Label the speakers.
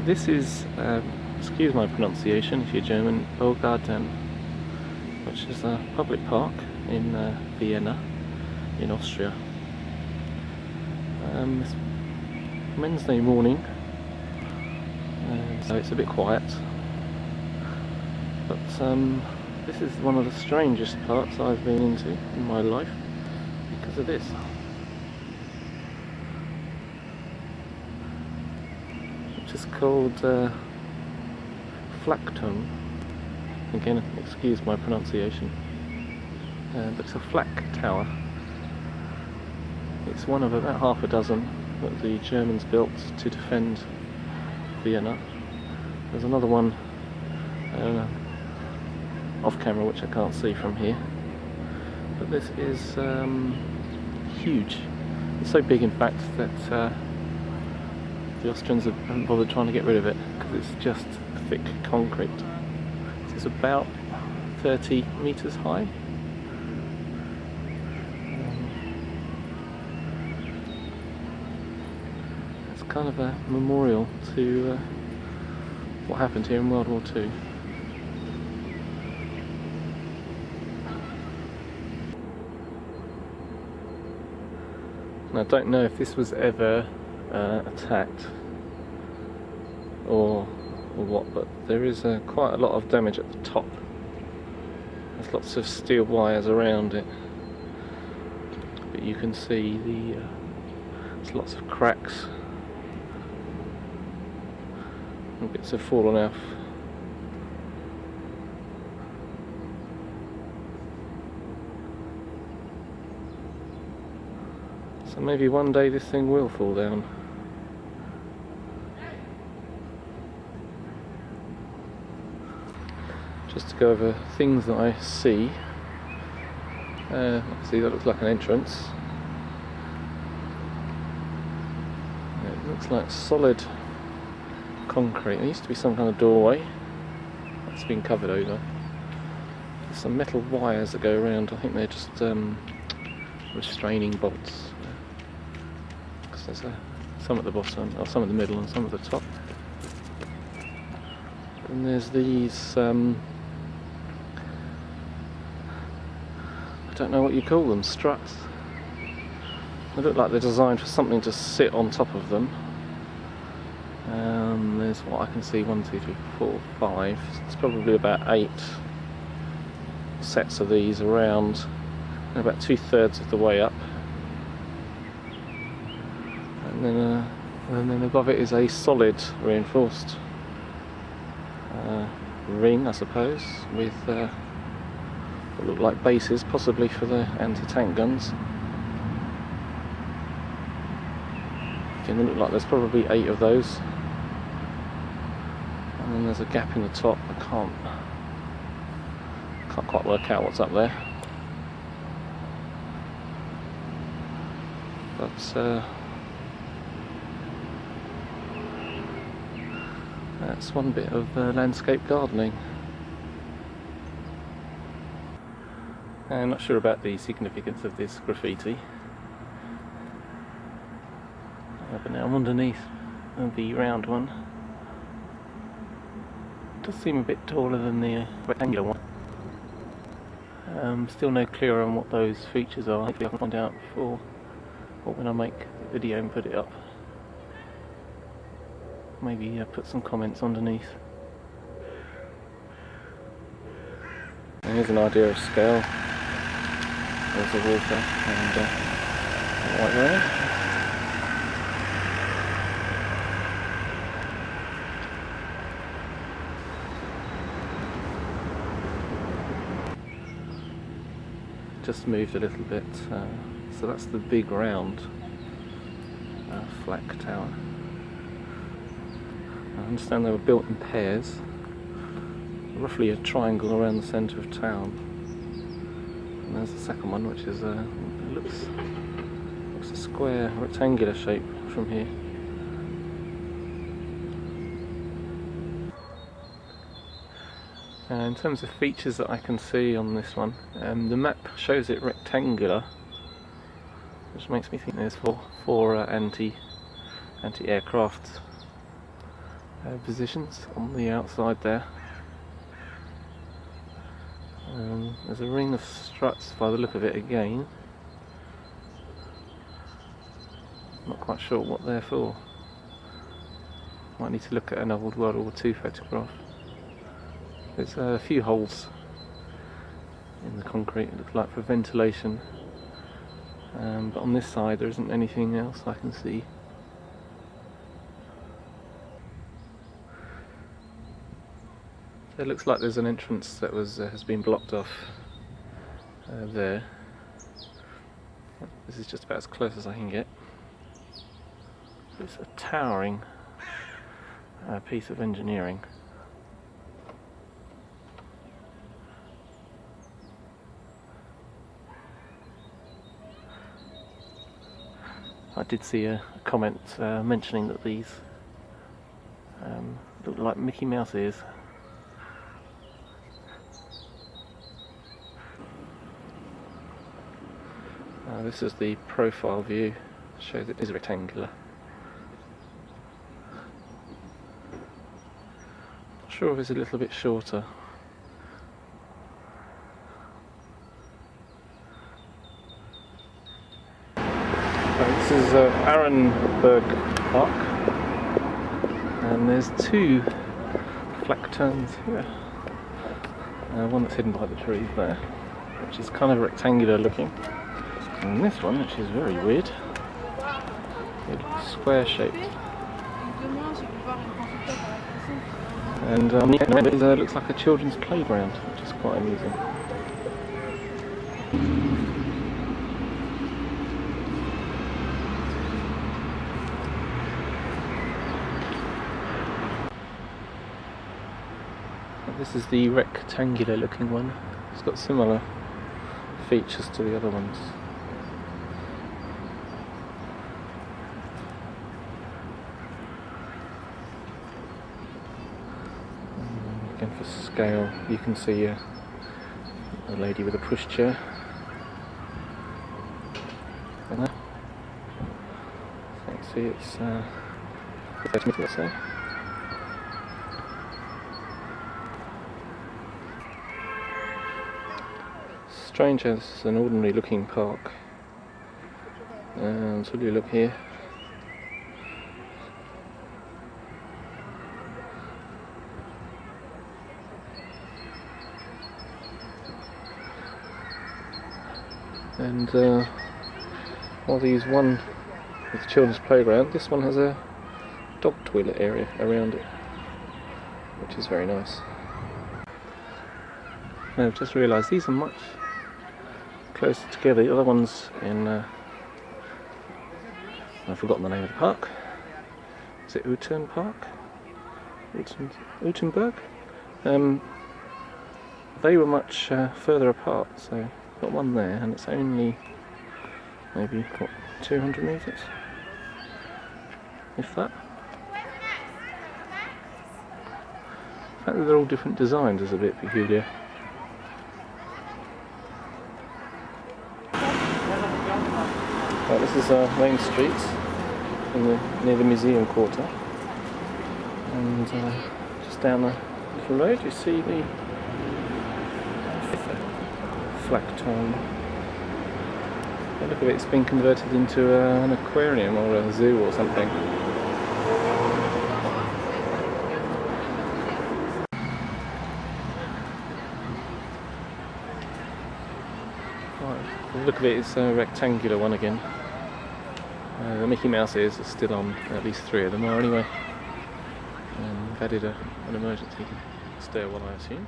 Speaker 1: This is, excuse my pronunciation if you're German, Augarten, which is a public park in Vienna, in Austria. It's Wednesday morning, so it's a bit quiet, but this is one of the strangest parks I've been into in my life because of this. Which is called Flaktürme. Again, excuse my pronunciation, but it's a flak tower. It's one of about half a dozen that the Germans built to defend Vienna. There's another one off camera which I can't see from here, but this is huge. It's so big in fact that the Austrians haven't bothered trying to get rid of it because it's just thick concrete. It's about 30 meters high. It's kind of a memorial to what happened here in World War II. And I don't know if this was ever attacked or what, but there is quite a lot of damage at the top. There's lots of steel wires around it, but you can see there's lots of cracks and bits have fallen off. So maybe one day this thing will fall down. Just to go over things that I see. See, that looks like an entrance. It looks like solid concrete. There used to be some kind of doorway that's been covered over. There's some metal wires that go around. I think they're just restraining bolts. Because there's some at the bottom, or some at the middle, and some at the top. And there's these. I don't know what you call them, struts. They look like they're designed for something to sit on top of them. There's what I can see, 1, 2, 3, 4, 5. It's probably about 8 sets of these around, and about 2/3 of the way up. And then above it is a solid reinforced ring, I suppose, with what look like bases, possibly for the anti-tank guns. Again, they look like there's probably 8 of those. And then there's a gap in the top. I can't quite work out what's up there. But that's one bit of landscape gardening. I'm not sure about the significance of this graffiti, but now I'm underneath the round one. It does seem a bit taller than the rectangular one. Still no clearer on what those features are. Hopefully I can find out before, or when I make the video and put it up. Maybe put some comments underneath. And here's an idea of scale. There's the water and the white road. Just moved a little bit, so that's the big round flak tower. I understand they were built in pairs, roughly a triangle around the centre of town. And there's the second one, which is it looks a square, rectangular shape from here. In terms of features that I can see on this one, the map shows it rectangular, which makes me think there's four anti-aircraft positions on the outside there. There's a ring of struts by the look of it again. Not quite sure what they're for. Might need to look at an old World War II photograph. There's a few holes in the concrete, it looks like for ventilation. But on this side there isn't anything else I can see. So it looks like there's an entrance that has been blocked off there. This is just about as close as I can get. It's a towering piece of engineering. I did see a comment mentioning that these look like Mickey Mouse ears. This is the profile view, shows it is rectangular. Not sure if it's a little bit shorter. This is Arenbergpark, and there's two Flaktürmes here. One that's hidden by the trees there, which is kind of rectangular looking, and this one, which is very weird, it's square shaped. And on the end it looks like a children's playground, which is quite amusing. This is the rectangular looking one. It's got similar features to the other ones. Again, for scale, you can see a lady with a pushchair. And there. So you can see it's 30 meters or so. Strange as it's an ordinary looking park. So you look here. And while they use one with the children's playground, this one has a dog toilet area around it, which is very nice. Now I've just realised these are much closer together. The other one's in I've forgotten the name of the park. Is it Arenbergpark? Arenberg? They were much further apart, so I've got one there, and it's only maybe what, 200 metres, if that. The fact that they're all different designs is a bit peculiar. Right, this is Main Street near the museum quarter, and just down the little road you see the Flaktürme. Look at it, it's been converted into an aquarium or a zoo or something. Right, look at it, it's a rectangular one again. The Mickey Mouse ears are still on, at least 3 of them are anyway. And they've added an emergency stairwell, I assume.